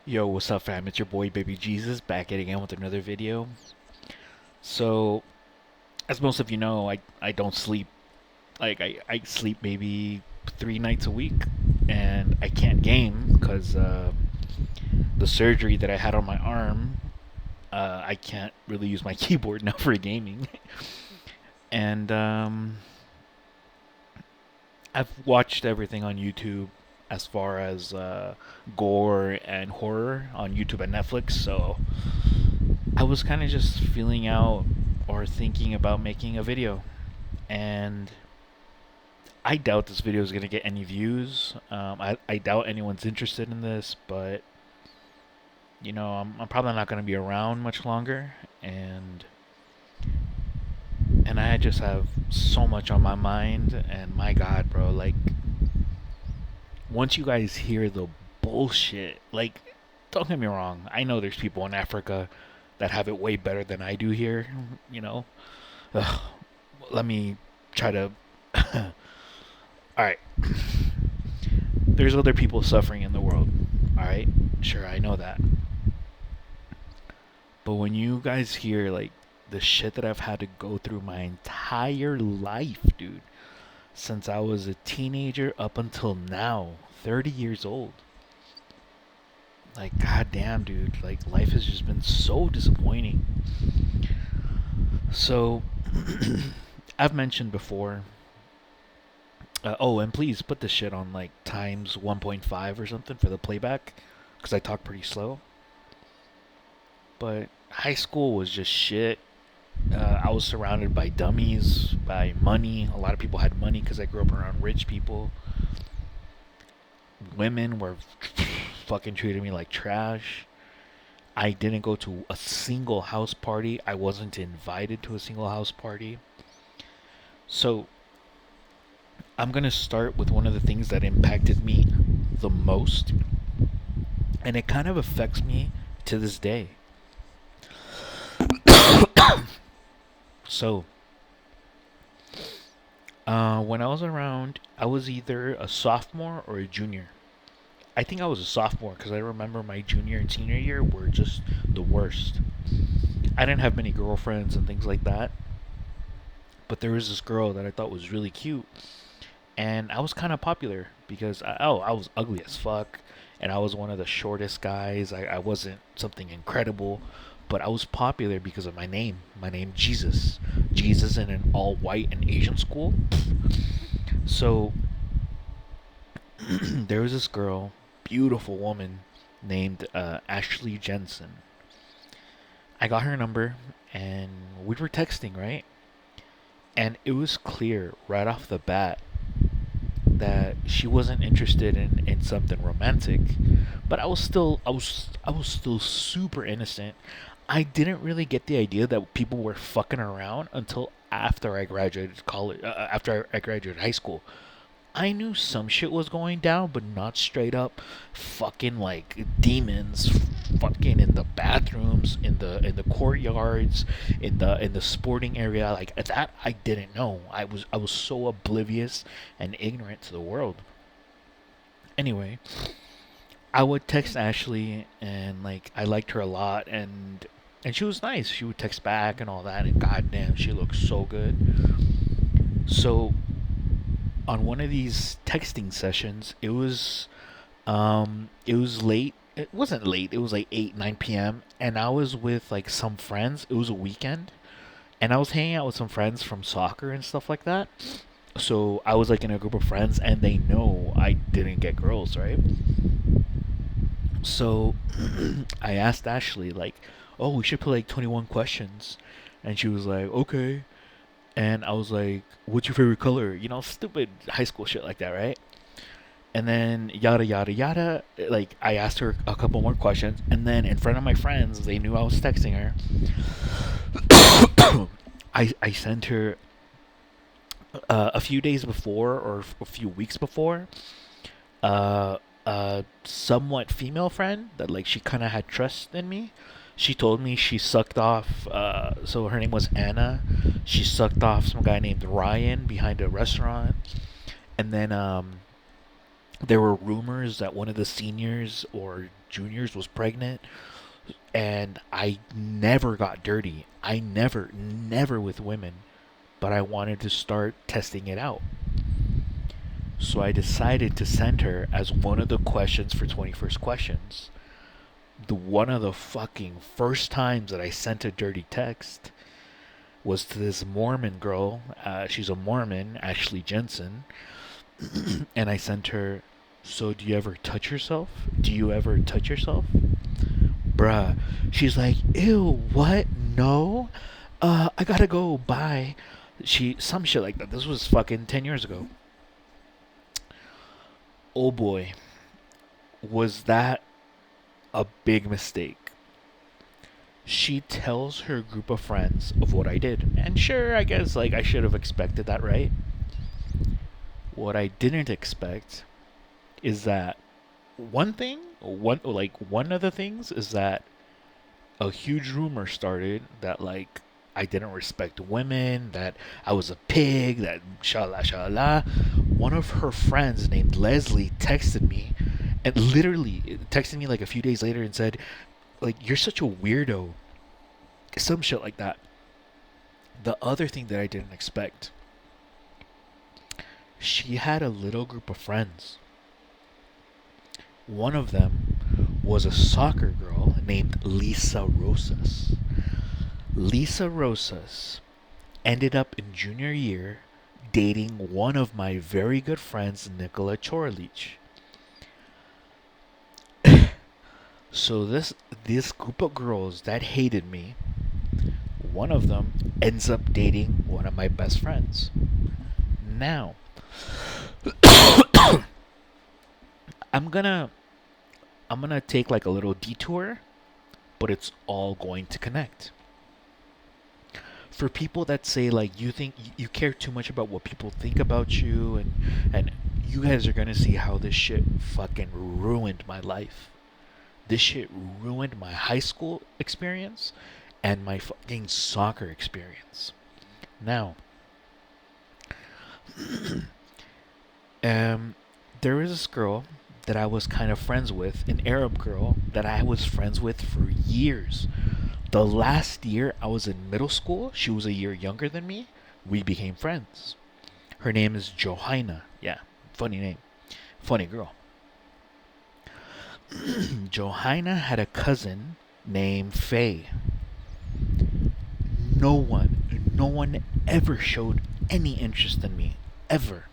Yo, what's up, fam? It's your boy Baby Jesus back at it again with another video. So, as most of you know, I don't sleep. I sleep maybe 3 nights a week, and I can't game because the surgery that I had on my arm. I can't really use my keyboard now for gaming, and I've watched everything on YouTube as far as gore and horror on YouTube and Netflix. So I was kind of just feeling out or thinking about making a video, and I doubt this video is gonna get any views. I doubt anyone's interested in this, but I'm probably not gonna be around much longer, and I just have so much on my mind. And my God, bro, like once you guys hear the bullshit, like don't get me wrong, I know there's people in Africa that have it way better than I do here. You know, Ugh, let me try to. All right, there's other people suffering in the world. All right, sure, I know that. But when you guys hear like the shit that I've had to go through my entire life, dude, since I was a teenager up until now, 30 years old. Like, goddamn, dude. Like, life has just been so disappointing. So, I've mentioned before. Oh, and please put this shit on like times 1.5 or something for the playback, because I talk pretty slow. But high school was just shit. I was surrounded by dummies, by money. A lot of people had money because I grew up around rich people. Women were fucking treating me like trash. I didn't go to a single house party. I wasn't invited to a single house party. So, I'm going to start with one of the things that impacted me the most, and it kind of affects me to this day. So, when I was around, I was either a sophomore or a junior. I think I was a sophomore because I remember my junior and senior year were just the worst. I didn't have many girlfriends and things like that, but there was this girl that I thought was really cute, and I was kind of popular because I was ugly as fuck, and I was one of the shortest guys. I wasn't something incredible, but I was popular because of my name. My name Jesus, Jesus in an all white and Asian school. So there was this girl, beautiful woman named Ashley Jensen. I got her number and we were texting, right? And it was clear right off the bat that she wasn't interested in something romantic. But I was still super innocent. I didn't really get the idea that people were fucking around until after I graduated college, after I graduated high school. I knew some shit was going down, but not straight up fucking like demons fucking in the bathrooms, in the courtyards, in the sporting area like that. I didn't know. I was so oblivious and ignorant to the world. Anyway, I would text Ashley and like I liked her a lot, and she was nice. She would text back and all that, and goddamn, she looked so good. So on one of these texting sessions, it was late. It wasn't late. It was like 8 9 p.m. and I was with like some friends. It was a weekend, and I was hanging out with some friends from soccer and stuff like that. So I was like in a group of friends, and they know I didn't get girls, right? So I asked Ashley like, "Oh, we should play like 21 questions," and she was like, "Okay." And I was like, "What's your favorite color?" Stupid high school shit like that, right? And then yada yada yada. Like I asked her a couple more questions, and then in front of my friends, they knew I was texting her. I sent her a few days before or a few weeks before a somewhat female friend that like she kind of had trust in me. She told me she sucked off. So her name was Anna. She sucked off some guy named Ryan behind a restaurant, and then There were rumors that one of the seniors or juniors was pregnant, and I never got dirty. I never with women, but I wanted to start testing it out. So I decided to send her as one of the questions for 21st questions. The one of the fucking first times that I sent a dirty text was to this Mormon girl. She's a Mormon, Ashley Jensen, and I sent her. So do you ever touch yourself? Do you ever touch yourself? Bruh. She's like, ew, what? No? I gotta go, bye. Some shit like that. This was fucking 10 years ago. Oh boy, was that a big mistake. She tells her group of friends of what I did. And sure, I guess like I should have expected that, right? What I didn't expect is that one of the things is that a huge rumor started that like I didn't respect women, that I was a pig, that shala shala. One of her friends named Leslie texted me and literally texted me like a few days later and said, like, you're such a weirdo. Some shit like that. The other thing that I didn't expect, she had a little group of friends. One of them was a soccer girl named Lisa Rosas. Lisa Rosas ended up in junior year dating one of my very good friends, Nikola Chorlich. So this group of girls that hated me, one of them ends up dating one of my best friends. Now, I'm gonna I'm gonna take like a little detour, but it's all going to connect. For people that say like you think you care too much about what people think about you, and you guys are gonna see how this shit fucking ruined my life. This shit ruined my high school experience and my fucking soccer experience. Now, um, there was this girl that I was kind of friends with, an Arab girl that I was friends with for years. The last year I was in middle school, she was a year younger than me. We became friends. Her name is Johanna. Yeah, funny name. Funny girl. Johanna had a cousin named Faye. No one ever showed any interest in me. Ever.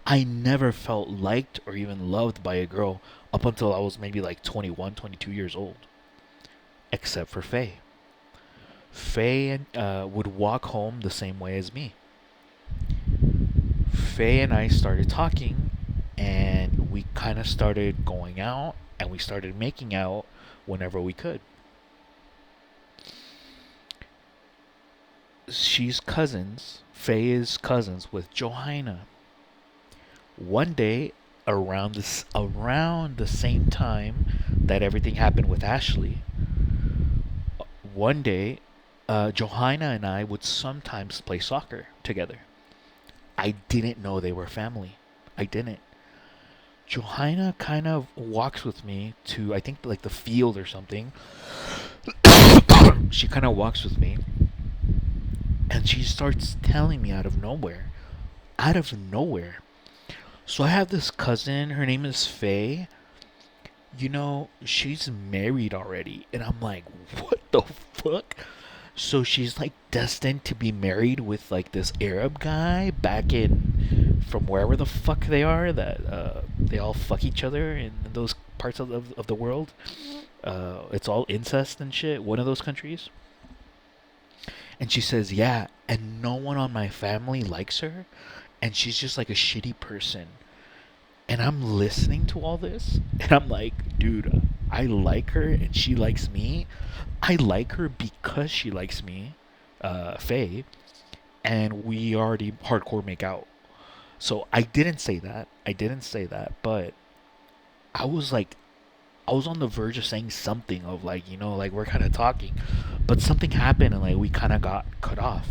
I never felt liked or even loved by a girl up until I was maybe like 21, 22 years old. Except for Faye. Faye would walk home the same way as me. Faye and I started talking, and we kind of started going out, and we started making out whenever we could. Faye is cousins with Johanna. One day, around the same time that everything happened with Ashley, one day, Johanna and I would sometimes play soccer together. I didn't know they were family. I didn't. Johanna kind of walks with me to, I think, like the field or something. She kind of walks with me, and she starts telling me out of nowhere. So I have this cousin. Her name is Faye. She's married already, and I'm like, what the fuck? So she's like destined to be married with like this Arab guy back in from wherever the fuck they are, that they all fuck each other in those parts of the world. It's all incest and shit. One of those countries. And she says, yeah, and no one on my family likes her, and she's just like a shitty person. And I'm listening to all this, and I'm like, dude, I like her, and she likes me. I like her because she likes me, Faye, and we already hardcore make out. So I didn't say that. But I was like, I was on the verge of saying something of like, like we're kind of talking, but something happened and like we kind of got cut off.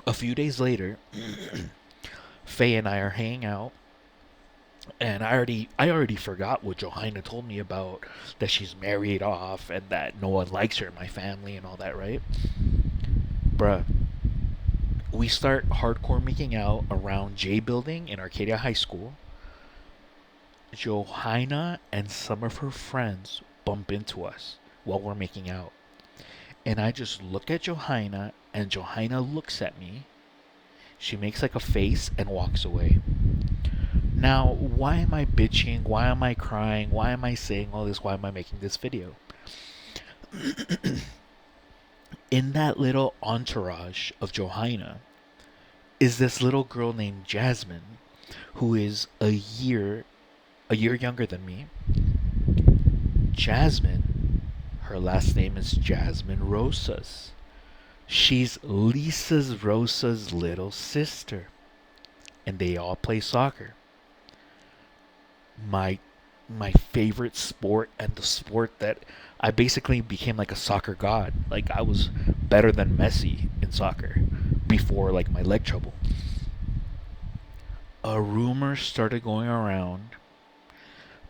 A few days later, Faye and I are hanging out, and I already forgot what Johanna told me about, that she's married off and that no one likes her in my family and all that, right? Bruh, we start hardcore making out around J Building in Arcadia High School. Johanna and some of her friends bump into us while we're making out. And I just look at Johanna, and Johanna looks at me. She makes like a face and walks away. Now, why am I bitching? Why am I crying? Why am I saying all this? Why am I making this video? In that little entourage of Johanna is this little girl named Jasmine, who is a year younger than me. Jasmine, her last name is Jasmine Rosas. She's Lisa's Rosa's little sister, and they all play soccer. My my favorite sport, and the sport that I basically became like a soccer god. Like I was better than Messi in soccer before like my leg trouble. A rumor started going around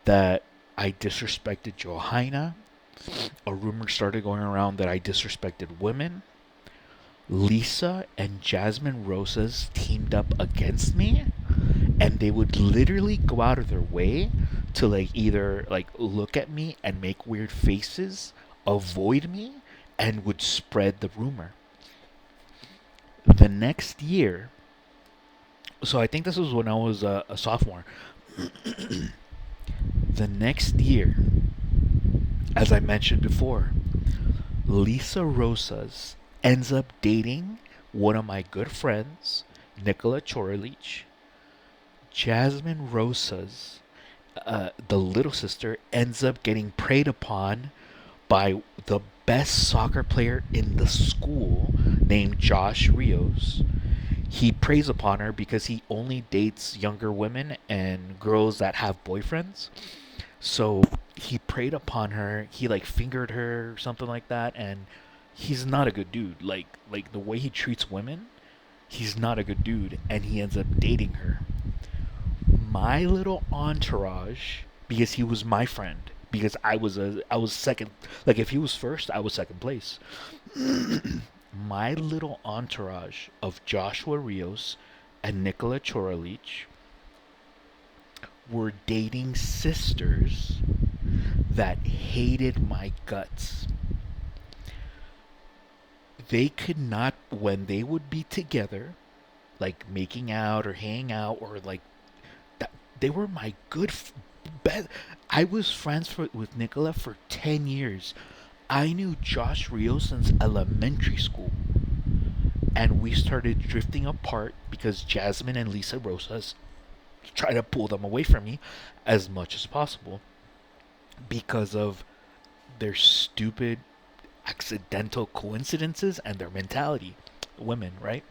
that I disrespected Johanna. A rumor started going around that I disrespected women. Lisa and Jasmine Rosas teamed up against me, and they would literally go out of their way to like either like look at me and make weird faces, avoid me, and would spread the rumor. The next year, so I think this was when I was a sophomore. The next year, as I mentioned before, Lisa Rosas ends up dating one of my good friends, Nicola Chorlich. Jasmine Rosas, the little sister, ends up getting preyed upon by the best soccer player in the school named Josh Rios. He preys upon her because he only dates younger women and girls that have boyfriends. So he preyed upon her. He like fingered her or something like that, and he's not a good dude. Like the way he treats women, he's not a good dude, and he ends up dating her. My little entourage, because he was my friend, because I was second. Like if he was first, I was second place. My little entourage of Joshua Rios and Nicola Chorlich were dating sisters that hated my guts. They could not, when they would be together, like making out or hanging out or like that, they were my best. I was friends with Nicola for 10 years. I knew Josh Rios since elementary school. And we started drifting apart because Jasmine and Lisa Rosas tried to pull them away from me as much as possible because of their stupid accidental coincidences and their mentality. Women, right?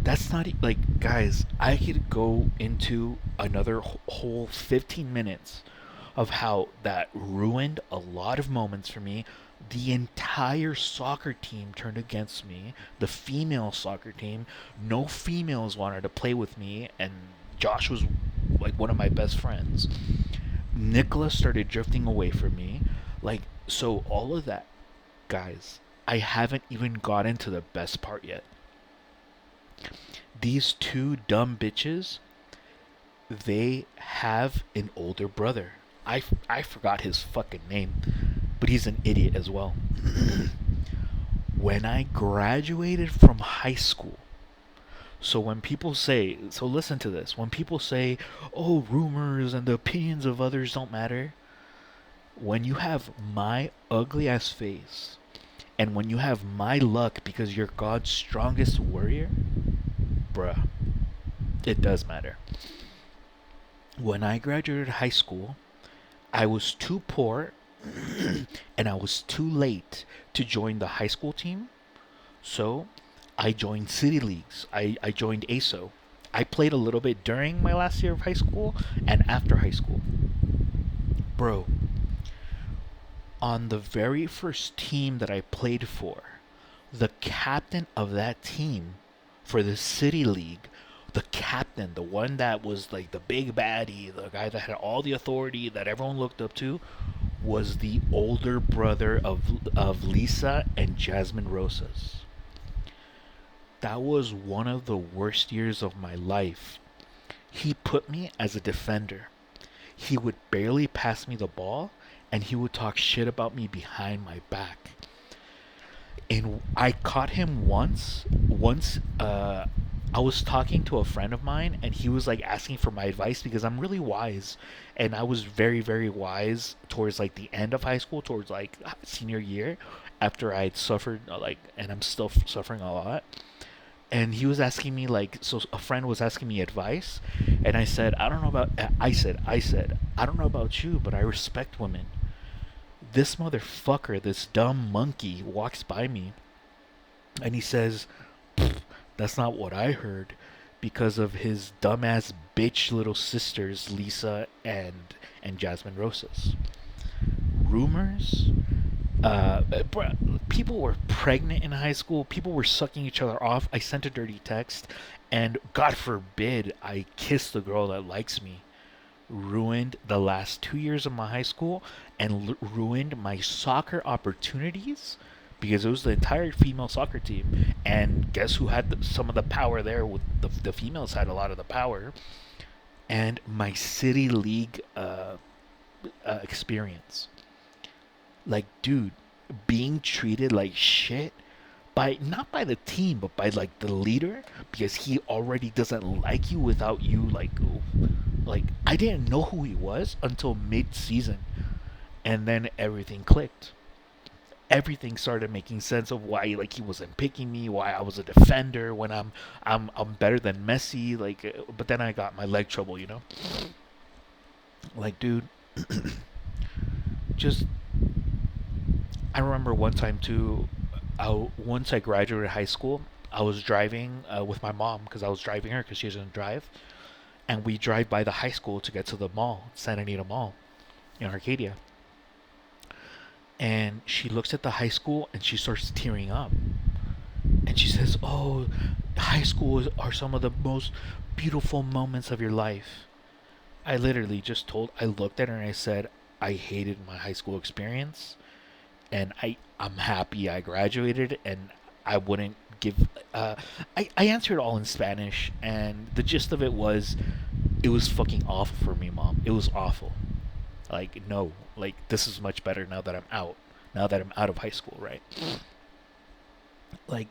That's not like, guys, I could go into another whole 15 minutes of how that ruined a lot of moments for me. The entire soccer team turned against me. The female soccer team, no females wanted to play with me, and Josh was like one of my best friends. Nicholas started drifting away from me. Like, so all of that, guys, I haven't even got into the best part yet. These two dumb bitches, they have an older brother. I forgot his fucking name, but he's an idiot as well. When I graduated from high school, so when people say, so listen to this, when people say, oh, rumors and the opinions of others don't matter, when you have my ugly ass face, and when you have my luck because you're God's strongest warrior, bruh, it does matter. When I graduated high school, I was too poor and I was too late to join the high school team. So I joined City Leagues. I joined ASO. I played a little bit during my last year of high school and after high school. Bro, on the very first team that I played for, the captain of that team for the city league, the captain, the one that was like the big baddie, the guy that had all the authority that everyone looked up to, was the older brother of Lisa and Jasmine Rosas. That was one of the worst years of my life. He put me as a defender. He would barely pass me the ball, and he would talk shit about me behind my back. And I caught him once I was talking to a friend of mine, and he was like asking for my advice because I'm really wise, and I was very very wise towards like the end of high school, towards like senior year, after I had suffered like, and I'm still suffering a lot. And he was asking me like, so a friend was asking me advice, and I said, I don't know about, I said I don't know about you, but I respect women. This motherfucker, this dumb monkey, walks by me, and he says, that's not what I heard, because of his dumbass bitch little sisters, Lisa and Jasmine Rosas. Rumors. People were pregnant in high school. People were sucking each other off. I sent a dirty text, and God forbid I kiss the girl that likes me. Ruined the last 2 years of my high school, and ruined my soccer opportunities, because it was the entire female soccer team. And guess who had some of the power there? With the females had a lot of the power, and my city league experience. Like, dude, being treated like shit by, not by the team, but by like the leader, because he already doesn't like you without you like I didn't know who he was until mid-season, and then everything clicked. Everything started making sense of why like he wasn't picking me, why I was a defender when I'm better than Messi, like, but then I got my leg trouble, you know? Like, dude, just, I remember one time too. Once I graduated high school, I was driving with my mom, because I was driving her because she doesn't drive, and we drive by the high school to get to the mall, Santa Anita Mall in Arcadia. And she looks at the high school and she starts tearing up, and she says, "Oh, high school are some of the most beautiful moments of your life." I literally just told, I looked at her and I said, I hated my high school experience, and I'm happy I graduated, and I wouldn't give. I answered all in Spanish, and the gist of it was, it was fucking awful for me, mom. It was awful. Like, no, like, this is much better now that I'm out. Now that I'm out of high school, right? Like,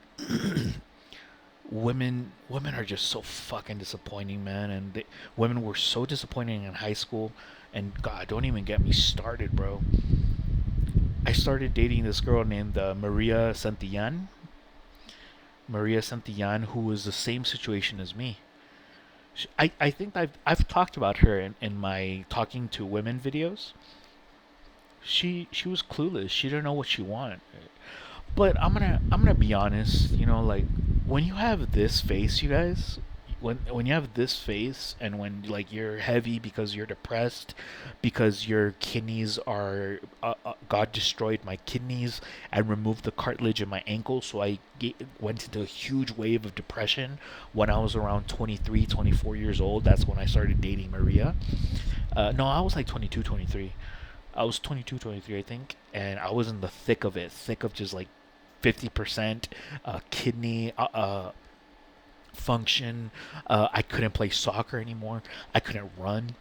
women are just so fucking disappointing, man. And women were so disappointing in high school, and God, don't even get me started, bro. I started dating this girl named Maria Santillan. Maria Santillan, who was the same situation as me. I think I've talked about her in my talking to women videos. She was clueless. She didn't know what she wanted. But I'm gonna be honest. You know, like, when you have this face, you guys, when you have this face, and when like you're heavy because you're depressed, because your kidneys are, God destroyed my kidneys and removed the cartilage in my ankle, so went into a huge wave of depression when I was around 23, 24 years old. That's when I started dating Maria. No, I was like 22, 23. I was 22, 23, I think, and I was in the thick of it, thick of just like 50% kidney function. I couldn't play soccer anymore. I couldn't run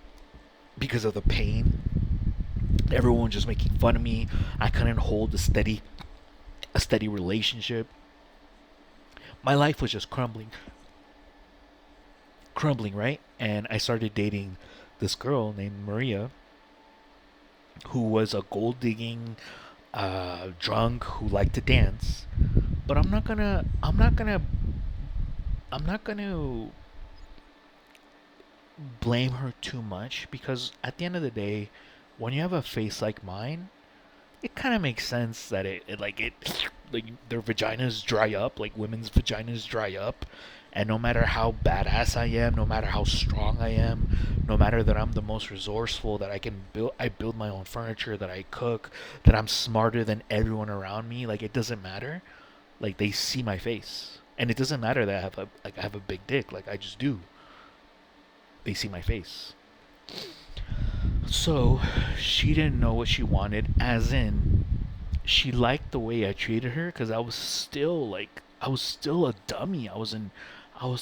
because of the pain. Everyone was just making fun of me. I couldn't hold a steady relationship. My life was just crumbling, right? And I started dating this girl named Maria, who was a gold digging drunk who liked to dance. But I'm not gonna blame her too much, because at the end of the day, when you have a face like mine, it kind of makes sense that like their vaginas dry up, like women's vaginas dry up, and no matter how badass I am, no matter how strong I am, no matter that I'm the most resourceful, that I build my own furniture, that I cook, that I'm smarter than everyone around me, like, it doesn't matter. Like, they see my face. And it doesn't matter that I have a big dick. Like I just do. They see my face. So she didn't know what she wanted, as in she liked the way I treated her because I was still a dummy. I was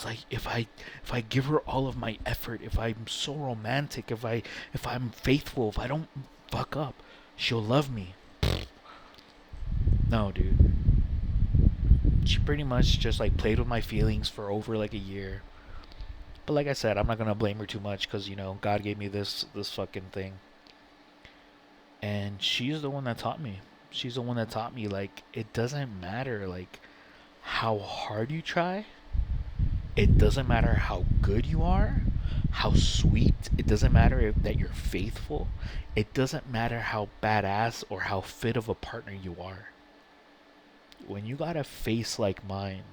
like if I give her all of my effort, if I'm so romantic, if I'm faithful, if I don't fuck up, she'll love me. No, dude. She pretty much just like played with my feelings for over like a year. But like I said, I'm not gonna blame her too much because God gave me this fucking thing, and she's the one that taught me. She's the one that taught me like it doesn't matter like how hard you try. It doesn't matter how good you are, how sweet. It doesn't matter that you're faithful. It doesn't matter how badass or how fit of a partner you are. When you got a face like mine,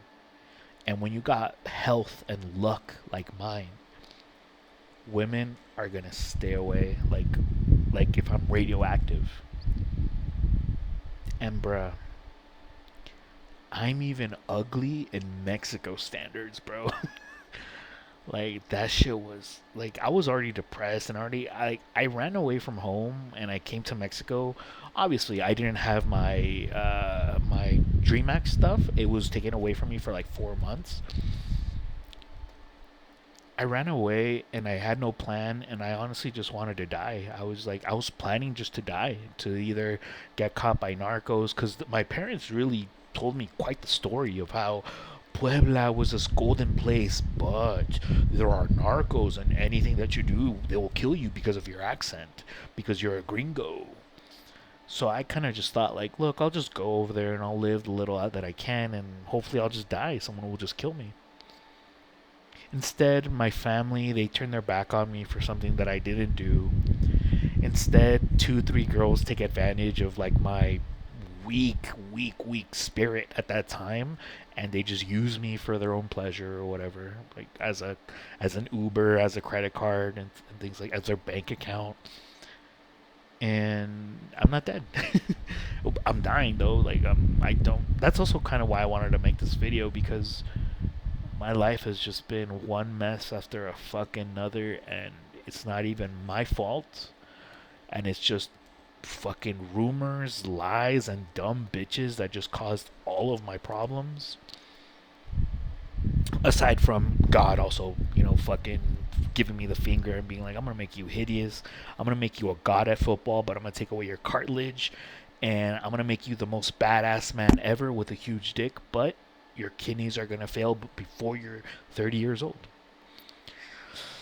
and when you got health and luck like mine, women are gonna stay away like if I'm radioactive. And bruh, I'm even ugly in Mexico standards, bro. Like that shit was like I was already depressed and already I ran away from home and I came to Mexico. Obviously, I didn't have my DreamHack stuff. It was taken away from me for like 4 months. I ran away and I had no plan and I honestly just wanted to die. I was planning just to die, to either get caught by narcos cuz my parents really told me quite the story of how Puebla was this golden place, but there are narcos and anything that you do, they will kill you because of your accent, because you're a gringo. So I kind of just thought like, look, I'll just go over there and I'll live the little that I can and hopefully I'll just die. Someone will just kill me. Instead, my family, they turned their back on me for something that I didn't do. Instead, two, three girls take advantage of like my weak spirit at that time, and they just use me for their own pleasure or whatever, like as an Uber, as a credit card, and things like as their bank account. And I'm not dead. I'm dying though. Like I don't. That's also kind of why I wanted to make this video because my life has just been one mess after a fucking another, and it's not even my fault. And it's just fucking rumors, lies, and dumb bitches that just caused all of my problems. Aside from God also, fucking giving me the finger and being like, I'm gonna make you hideous. I'm gonna make you a god at football, but I'm gonna take away your cartilage. And I'm gonna make you the most badass man ever with a huge dick, but your kidneys are gonna fail before you're 30 years old.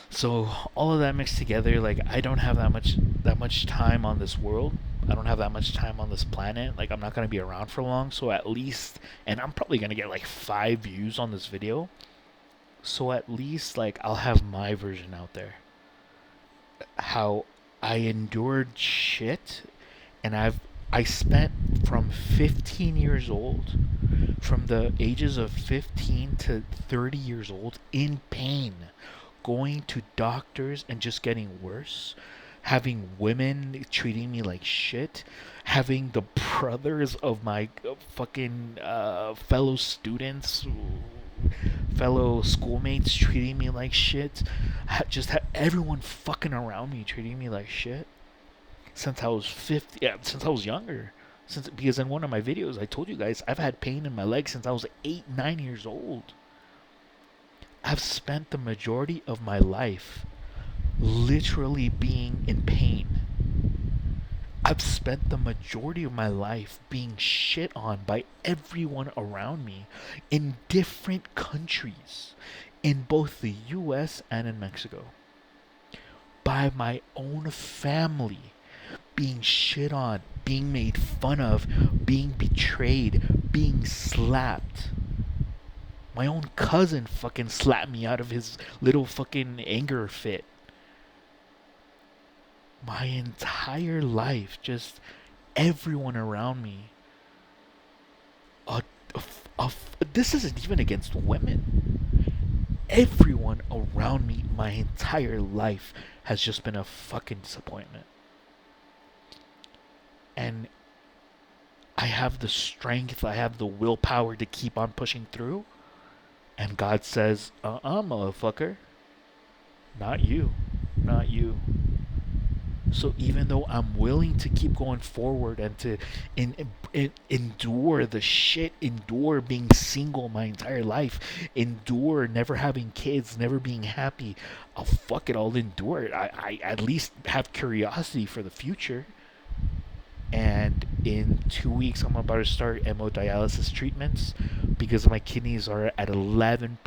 So all of that mixed together, like I don't have that much time on this world. I don't have that much time on this planet. Like I'm not gonna be around for long. So at least, and I'm probably gonna get like 5 views on this video. So at least like I'll have my version out there. How I endured shit, and I spent from 15 years old, from the ages of 15 to 30 years old in pain, going to doctors and just getting worse, having women treating me like shit, having the brothers of my fucking fellow students, fellow schoolmates treating me like shit, everyone fucking around me treating me like shit since I was 50, yeah, since I was younger. Since Because in one of my videos I told you guys I've had pain in my legs since I was 8, 9 years old. I've spent the majority of my life literally being in pain. I've spent the majority of my life being shit on by everyone around me in different countries, in both the US and in Mexico. By my own family, being shit on, being made fun of, being betrayed, being slapped. My own cousin fucking slapped me out of his little fucking anger fit. My entire life, just everyone around me. Uh, this isn't even against women. Everyone around me, my entire life, has just been a fucking disappointment. And I have the strength, I have the willpower to keep on pushing through. And God says, motherfucker, not you, not you. So even though I'm willing to keep going forward and to endure the shit, endure being single my entire life, endure never having kids, never being happy, I'll endure it. I at least have curiosity for the future. And in 2 weeks, I'm about to start hemodialysis treatments because my kidneys are at 11%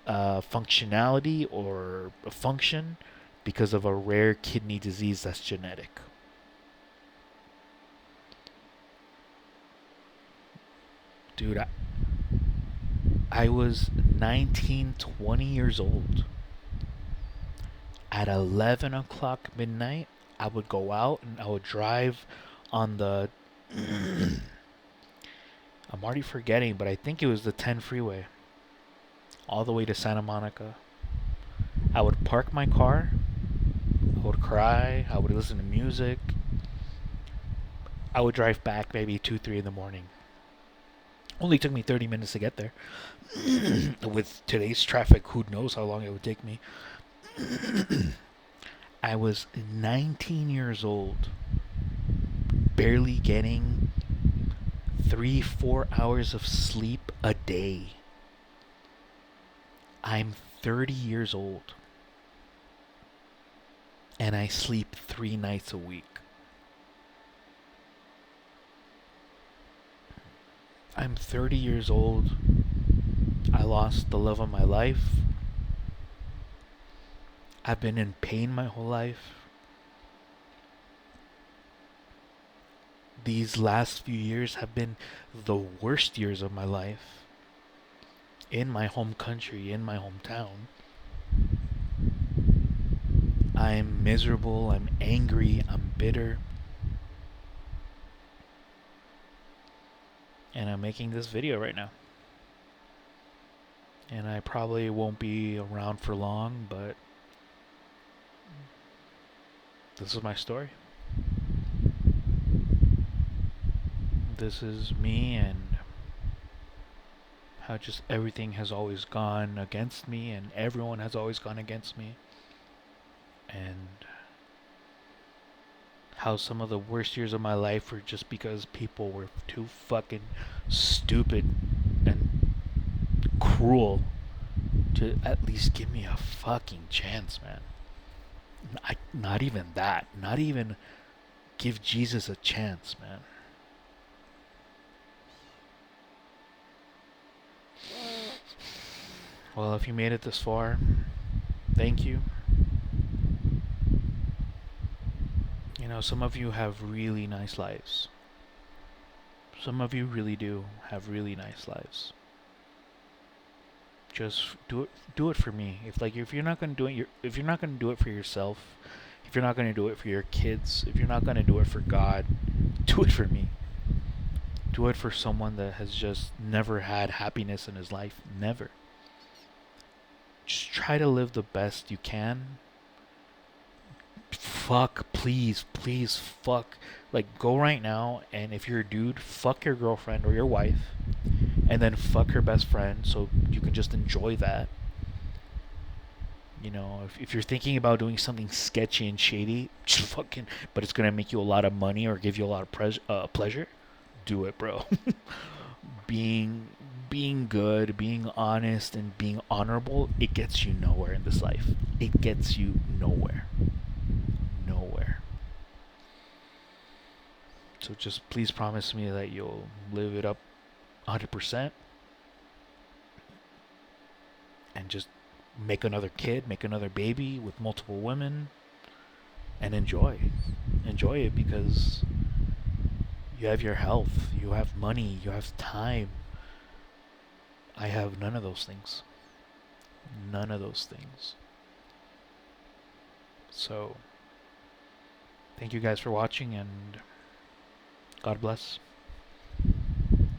functionality or function because of a rare kidney disease that's genetic. Dude, I was 19, 20 years old. At 11 o'clock midnight, I would go out and I would drive on the. I'm already forgetting, but I think it was the 10 freeway all the way to Santa Monica. I would park my car. I would cry. I would listen to music. I would drive back maybe 2, 3 in the morning. Only took me 30 minutes to get there. With today's traffic, who knows how long it would take me. I was 19 years old, barely getting 3, 4 hours of sleep a day. I'm 30 years old, and I sleep 3 nights a week. I'm 30 years old. I lost the love of my life. I've been in pain my whole life. These last few years have been the worst years of my life. In my home country, in my hometown. I'm miserable, I'm angry, I'm bitter. And I'm making this video right now. And I probably won't be around for long, but this is my story. This is me and how just everything has always gone against me and everyone has always gone against me. And how some of the worst years of my life were just because people were too fucking stupid and cruel to at least give me a fucking chance, man. Not even that. Not even give Jesus a chance, man. Well, if you made it this far, thank you. You know, some of you have really nice lives. Some of you really do have really nice lives. Just do it for me. If you're not gonna do it, if you're not gonna do it for yourself, if you're not gonna do it for your kids, if you're not gonna do it for God, do it for me. Do it for someone that has just never had happiness in his life. Never. Just try to live the best you can. Fuck, please, please, fuck. Like, go right now, and if you're a dude, fuck your girlfriend or your wife, and then fuck her best friend so you can just enjoy that. You know, if you're thinking about doing something sketchy and shady, just fucking, but it's gonna make you a lot of money or give you a lot of pleasure, do it, bro. being being good, being honest, and being honorable, it gets you nowhere in this life. It gets you nowhere. Nowhere. So just please promise me that you'll live it up 100% and just make another kid, make another baby with multiple women and enjoy. Enjoy it because you have your health, you have money, you have time. I have none of those things. None of those things. So, thank you guys for watching and God bless.